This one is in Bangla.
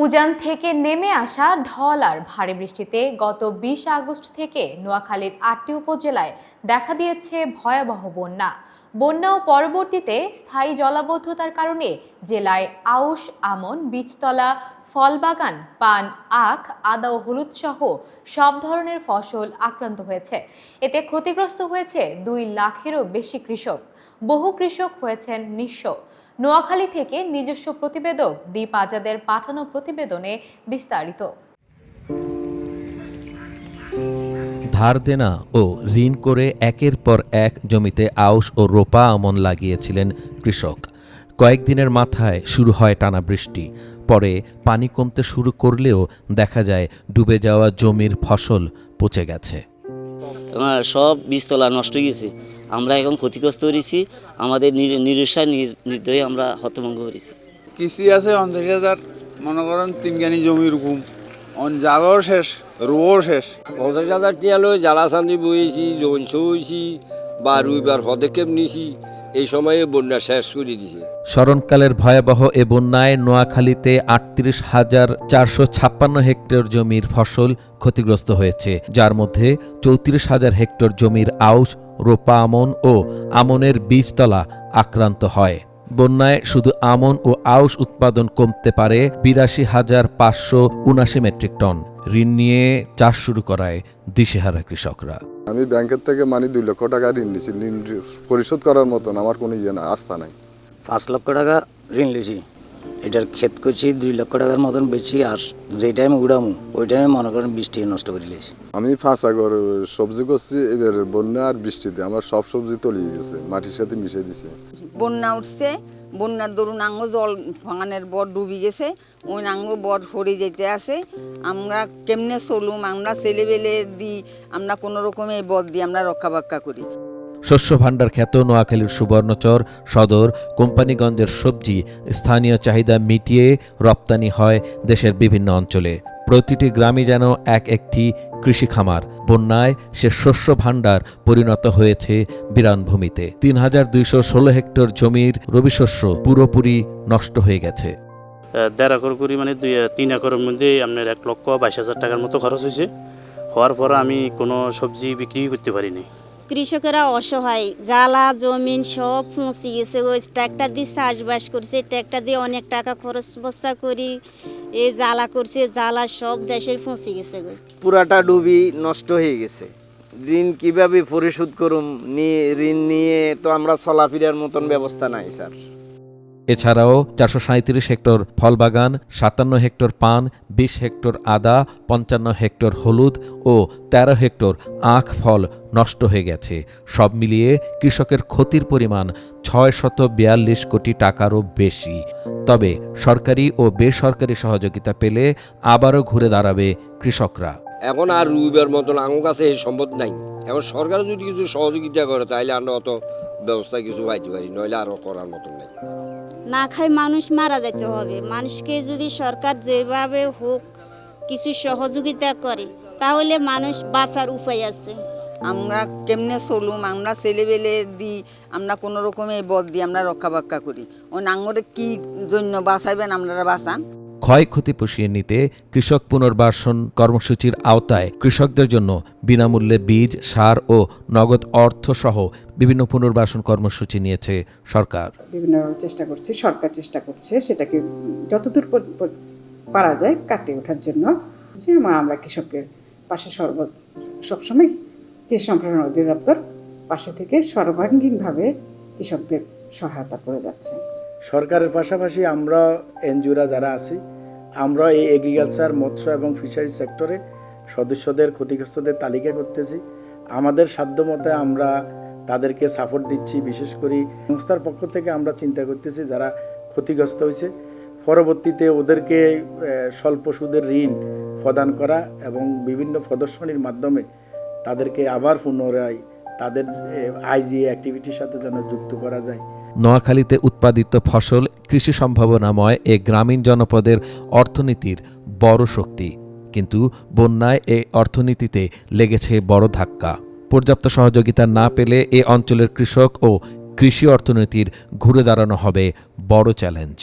উজান থেকে নেমে আসা ঢল আর ভারী বৃষ্টিতে গত ২০ আগস্ট থেকে নোয়াখালীর ৮টি উপজেলায় দেখা দিয়েছে ভয়াবহ বন্যা ও পরবর্তীতে স্থায়ী জলাবদ্ধতার কারণে জেলায় আউশ, আমন, বীজতলা, ফলবাগান, পান, আখ, আদা ও হলুদ সহ সব ধরনের ফসল আক্রান্ত হয়েছে। এতে ক্ষতিগ্রস্ত হয়েছে ২ লাখেরও বেশি কৃষক। বহু কৃষক হয়েছেন নিঃস্ব। নোয়াখালী থেকে নিজস্ব প্রতিবেদক দীপ আজাদের পাঠানো প্রতিবেদনে বিস্তারিত। ধার দেনা ও ঋণ করে একের পর এক জমিতে আউশ ও রোপা আমন লাগিয়েছিলেন কৃষক। কয়েকদিনের মাথায় শুরু হয় টানা বৃষ্টি। পরে পানি কমতে শুরু করলেও দেখা যায় ডুবে যাওয়া জমির ফসল পচে গেছে। সব বীজতলা নষ্ট হয়ে গেছে। আমরা এখন ক্ষতিগ্রস্ত হয়েছি। আমাদের নিরুৎসাহ নির্দয়ে আমরা হতভম্ব হয়েছি। কৃষি আছে 50,000, মনে করেন 3 গানি জমি রকম জালও শেষ, রুও শেষ। 50,000 টিয়া লই জ্বালাচান্দি বইছি, জৈনস হয়েছি বা রুইবার পদক্ষেপ নিয়েছি। এই সময়ে বন্যা শেষ করে দিছে। স্মরণকালের ভয়াবহ এ বন্যায় নোয়াখালীতে ৩৮,৪৫৬ হেক্টর জমির ফসল ক্ষতিগ্রস্ত হয়েছে, যার মধ্যে ৩৪,০০০ হেক্টর জমির আউশ, রোপা আমন ও আমনের বীজতলা আক্রান্ত হয়। বন্যায় শুধু আমন ও আউশ উৎপাদন কমতে পারে ৮২,৫৭৯ মেট্রিক টন। ঋণ নিয়ে চাষ শুরু করায় দিশেহারা কৃষকরা। আমি ব্যাংকের থেকে 2 লক্ষ টাকা ঋণ নিয়েছি। ঋণ পরিশোধ করার মতন আমার কোনো আস্থা নাই। 5 লক্ষ টাকা ঋণ লিছি। এটার ক্ষেত করছি 2 লক্ষ টাকার মতন বেশি। আর যে টাইমে উড়ামু ওই টাইমে মনে করেন বৃষ্টি নষ্ট করে লিয়েছি। আমি 5 একর সবজি করছি। এবার বন্যা আর বৃষ্টিতে আমার সব সবজি তলিয়ে গেছে, মাটির সাথে মিশে দিছে। বন্যা উঠছে, বন্যার দরুন আঙ্গ জল ভাঙানের বর ডুবি গেছে, ওই আঙ্গ বর সরে যেতে আছে। আমরা কেমনে চলুম? আমরা ছেলেবেলে দিই, আমরা কোনো রকমে এই বর দিয়ে আমরা রক্ষা বাক্কা করি। শস্য ভাণ্ডার খ্যাত নোয়াখালীর সুবর্ণচর সদর কোম্পানিগঞ্জের সবজি স্থানীয় চাহিদা মিটিয়ে রপ্তানি হয় দেশের বিভিন্ন অঞ্চলে। প্রতিটি গ্রামই যেন একটি কৃষি খামার। বন্যায় সে শস্য ভাণ্ডার পরিণত হয়েছে বিরানভূমিতে। ৩,২১৬ হেক্টর জমির রবি শস্য পুরোপুরি নষ্ট হয়ে গেছে। 1.5 একর করি, মানে 3 একরের মধ্যে আপনার 1,22,000 টাকার মতো খরচ হয়েছে। হওয়ার পর আমি কোনো সবজি বিক্রি করতে পারিনি। কৃষকেরা অসহায়, জ্বালা জমিন সব পৌঁছে গেছে। ওই ট্র্যাক্টর দিয়ে চাষবাস করছে, ট্র্যাক্টর দিয়ে অনেক টাকা খরচ বস্তা করি এই জ্বালা করছে, জ্বালা সব দেশের পৌঁছে গেছে। পুরাটা ডুবি নষ্ট হয়ে গেছে। ঋণ কিভাবে পরিশোধ করুম? ঋণ নিয়ে তো আমরা চলাফেরার মতন ব্যবস্থা নাই স্যার। এছাড়াও 437 হেক্টর ফলবাগান, 57 হেক্টর পান, 20 হেক্টর আদা, 55 হেক্টর হলুদ ও 13 হেক্টর আখ ফল নষ্ট হয়ে গেছে। সব মিলিয়ে কৃষকের ক্ষতির পরিমাণ 642 কোটি টাকারও বেশি। তবে সরকারি ও বেসরকারি সহযোগিতা পেলে আবারও ঘুরে দাঁড়াবে কৃষকরা। এখন আর রুইবার মতন আমার কাছে এই সম্পদ নাই। এখন সরকার যদি কিছু সহযোগিতা করে তাহলে আমরা অত ব্যবস্থা কিছু পাইতে পারি, নইলে আরও করার মতন নাই। না খায় মানুষ মারা যেতে হবে। মানুষকে যদি সরকার যেভাবে হোক কিছু সহযোগিতা করে তাহলে মানুষ বাঁচার উপায় আছে। আমরা কেমনে চলুম? আমরা ছেলেবেলে দিই, আমরা কোনো রকমে এই বর দিয়ে আমরা রক্ষা বাক্কা করি। ওই নাঙ্গরে কি জন্য বাঁচাইবেন? আপনারা বাঁচান। ক্ষয়ক্ষতি পুষিয়ে নিতে কৃষক পুনর্বাসন কর্মসূচির আওতায় কৃষকদের জন্য বিনামূল্যে বীজ, সার ও নগদ অর্থ সহ বিভিন্ন পুনর্বাসন কর্মসূচি নিয়েছে সরকার। বিভিন্ন চেষ্টা করছে, সরকার চেষ্টা করছে সেটাকে যতদূর পারা যায় কাটিয়ে ওঠার জন্য। আমরা কৃষকের পাশে সবসময় কৃষি সম্প্রসারণ অধিদপ্তর পাশে থেকে সর্বাঙ্গীনভাবে কৃষকদের সহায়তা করে যাচ্ছে। সরকারের পাশাপাশি আমরা এনজিওরা যারা আছি, আমরা এই এগ্রিকালচার, মৎস্য এবং ফিশারি সেক্টরে সদস্যদের, ক্ষতিগ্রস্তদের তালিকা করতেছি। আমাদের সাধ্যমতে আমরা তাদেরকে সাপোর্ট দিচ্ছি। বিশেষ করে সংস্থার পক্ষ থেকে আমরা চিন্তা করতেছি যারা ক্ষতিগ্রস্ত হয়েছে পরবর্তীতে ওদেরকে স্বল্প সুদের ঋণ প্রদান করা এবং বিভিন্ন প্রদর্শনীর মাধ্যমে তাদেরকে আবার পুনরায় তাদের আইজিএ অ্যাক্টিভিটির সাথে যেন যুক্ত করা যায়। নোয়াখালীতে উৎপাদিত ফসল কৃষি সম্ভাবনাময় এ গ্রামীণ জনপদের অর্থনীতির বড় শক্তি। কিন্তু বন্যায় এ অর্থনীতিতে লেগেছে বড় ধাক্কা। পর্যাপ্ত সহযোগিতা না পেলে এ অঞ্চলের কৃষক ও কৃষি অর্থনীতির ঘুরে দাঁড়ানো হবে বড় চ্যালেঞ্জ।